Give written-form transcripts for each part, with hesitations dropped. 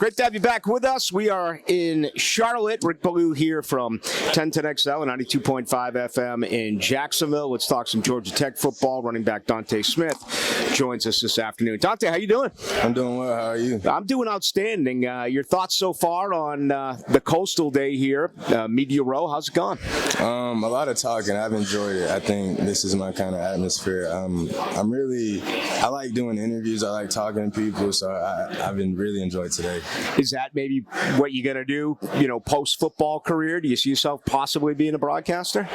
Great to have you back with us. We are in Charlotte. Rick Ballou here from 1010XL and 92.5 FM in Jacksonville. Let's talk some Georgia Tech football. Running back Dontae Smith joins us this afternoon. Dontae, how you doing? I'm doing well. How are you? I'm doing outstanding. Your thoughts so far on the Coastal Day here, Media Row? How's it gone? A lot of talking. I've enjoyed it. I think this is my kind of atmosphere. I like doing interviews. I like talking to people, so I've been really enjoyed today. Is that maybe what you're going to do, post-football career? Do you see yourself possibly being a broadcaster?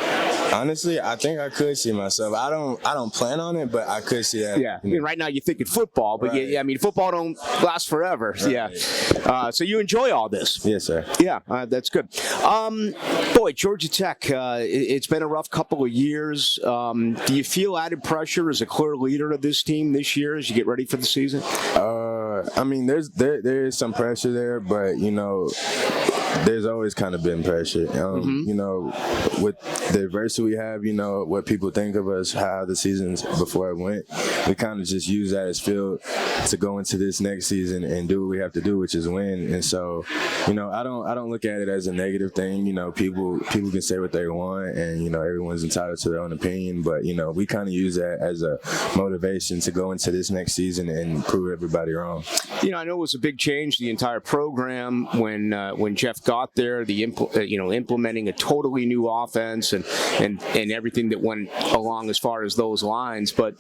Honestly, I think I could see myself. I don't plan on it, but I could see that. Yeah. I mean, right now you're thinking football, but right. Football don't last forever. Right. Yeah. So you enjoy all this? Yes, sir. Yeah, that's good. Georgia Tech, it's been a rough couple of years. Do you feel added pressure as a clear leader of this team this year as you get ready for the season? There is some pressure there, but there's always kind of been pressure. With the adversity we have, what people think of us, how the seasons before it went, we kind of just use that as fuel to go into this next season and do what we have to do, which is win. And so, I don't look at it as a negative thing. People can say what they want, and everyone's entitled to their own opinion. But we kind of use that as a motivation to go into this next season and prove everybody wrong. I know it was a big change, the entire program when Geoff got there, implementing a totally new offense and everything that went along as far as those lines. But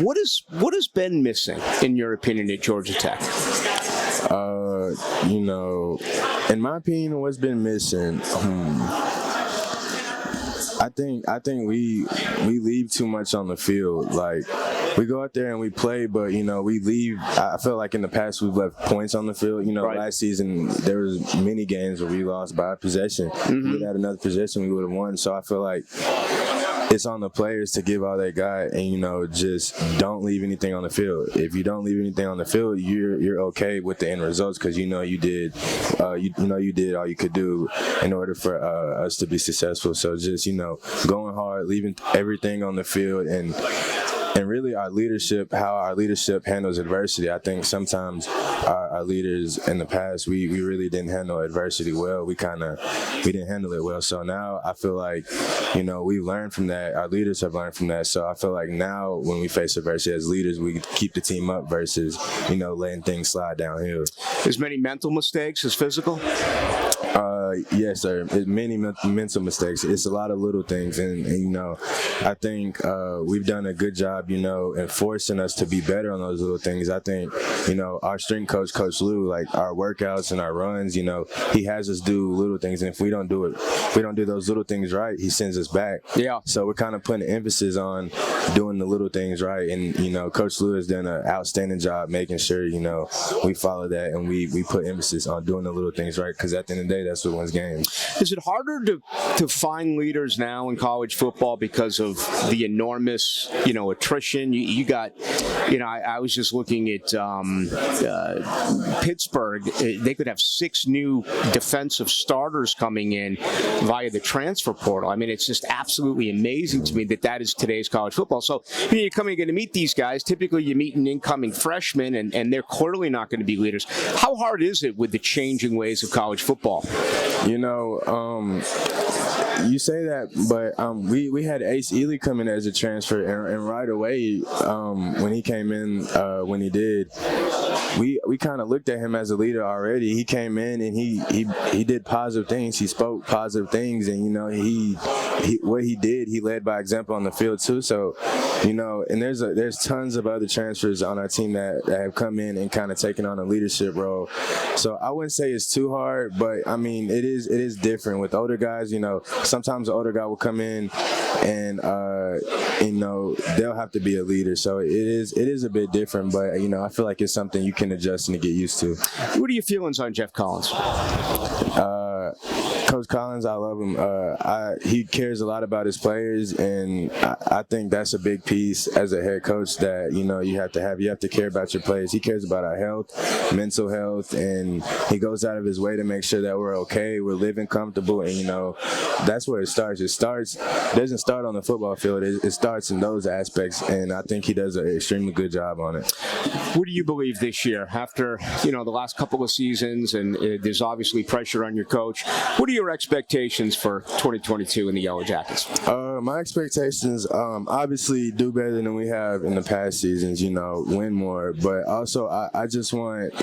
what has been missing, in your opinion, at Georgia Tech? In my opinion, what's been missing? I think we leave too much on the field. Like, we go out there and we play, but we leave. I feel like in the past we've left points on the field. Right. Last season there was many games where we lost by a possession. Mm-hmm. If we had another possession, we would have won. So I feel like it's on the players to give all they got, and just don't leave anything on the field. If you don't leave anything on the field, you're okay with the end results, because you did you did all you could do in order for us to be successful. So just going hard, leaving everything on the field, and really our leadership, how our leadership handles adversity. I think sometimes our leaders in the past, we really didn't handle adversity well. We didn't handle it well. So now I feel like, we learned from that. Our leaders have learned from that. So I feel like now when we face adversity as leaders, we keep the team up versus, letting things slide downhill. As many mental mistakes as physical? Yes, sir. Many mental mistakes. It's a lot of little things, and I think we've done a good job, in forcing us to be better on those little things. I think, our strength coach, Coach Lou, like our workouts and our runs, he has us do little things, and if we don't do those little things right, he sends us back. Yeah. So we're kind of putting emphasis on doing the little things right, and Coach Lou has done an outstanding job making sure we follow that, and we put emphasis on doing the little things right, because at the end of the day, that's what wins games. Is it harder to find leaders now in college football because of the enormous, attrition? You got, I was just looking at Pittsburgh. They could have 6 new defensive starters coming in via the transfer portal. I mean, it's just absolutely amazing to me that is today's college football. So you're coming in to meet these guys. Typically, you meet an incoming freshman, and they're clearly not going to be leaders. How hard is it with the changing ways of college football? You say that, but we had Ace Ely come in as a transfer, and right away when he came in, when he did, we kind of looked at him as a leader already. He came in and he did positive things. He spoke positive things, and what he did, he led by example on the field too. So and there's tons of other transfers on our team that have come in and kind of taken on a leadership role. So I wouldn't say it's too hard, but I mean it is different with older guys. Sometimes the older guy will come in and they'll have to be a leader. So it is a bit different, but I feel like it's something you can adjust and to get used to. What are your feelings on Geoff Collins? Coach Collins, I love him. He cares a lot about his players, and I think that's a big piece as a head coach that you have to care about your players. He cares about our health, mental health, and he goes out of his way to make sure that we're okay, we're living comfortable, and that's where it starts. It doesn't start on the football field. It starts in those aspects, and I think he does an extremely good job on it. What do you believe this year year after, the last couple of seasons, and there's obviously pressure on your coach. What are your expectations for 2022 in the Yellow Jackets? My expectations, obviously, do better than we have in the past seasons, win more. But also, I just want,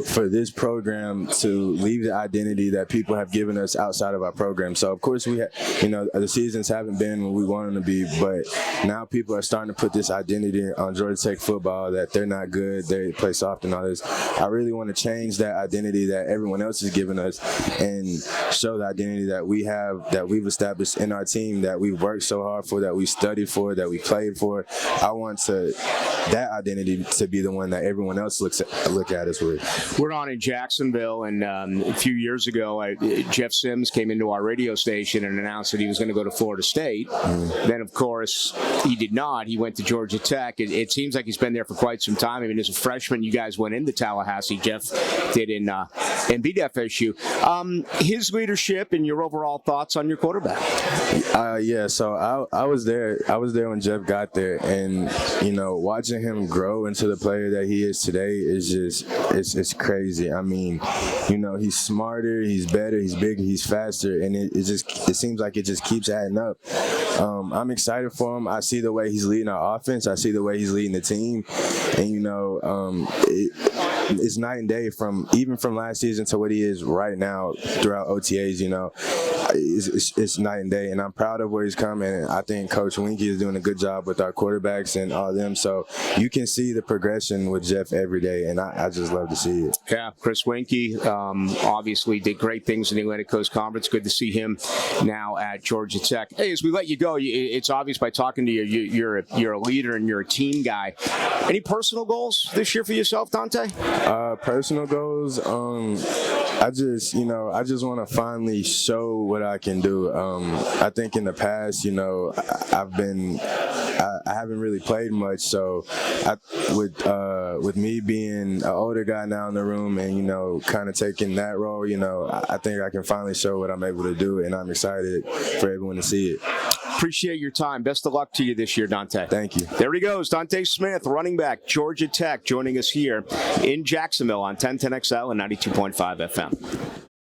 for this program to leave the identity that people have given us outside of our program. So, of course, the seasons haven't been what we want them to be, but now people are starting to put this identity on Georgia Tech football that they're not good, they play soft and all this. I really want to change that identity that everyone else has given us and show the identity that we have, that we've established in our team, that we've worked so hard for, that we studied for, that we played for. I want that identity to be the one that everyone else look at us with. We're on in Jacksonville, and a few years ago, Jeff Sims came into our radio station and announced that he was going to go to Florida State. Then, of course, he did not. He went to Georgia Tech. It seems like he's been there for quite some time. I mean, as a freshman, you guys went into Tallahassee. Jeff did in beat FSU. His leadership and your overall thoughts on your quarterback? So I was there. I was there when Jeff got there, and watching him grow into the player that he is today is just it's crazy. I mean, he's smarter, he's better, he's bigger, he's faster, and it seems like it just keeps adding up. I'm excited for him. I see the way he's leading our offense. I see the way he's leading the team, and it's night and day from last season to what he is right now throughout OTAs. It's night and day, and I'm proud of where he's coming. And I think Coach Winky is doing a good job with our quarterbacks and all of them. So you can see the progression with Jeff every day, and I just love to see it. Yeah, Chris Winky obviously did great things in the Atlantic Coast Conference. Good to see him now at Georgia Tech. Hey, as we let you go, it's obvious by talking to you, you're a leader and you're a team guy. Any personal goals this year for yourself, Dontae? Personal goals, I just want to finally show what I can do. I think in the past, I haven't really played much, so with me being an older guy now in the room and kind of taking that role, I think I can finally show what I'm able to do, and I'm excited for everyone to see it. Appreciate your time. Best of luck to you this year, Dontae. Thank you. There he goes, Dontae Smith, running back, Georgia Tech, joining us here in Jacksonville on 1010XL and 92.5 FM.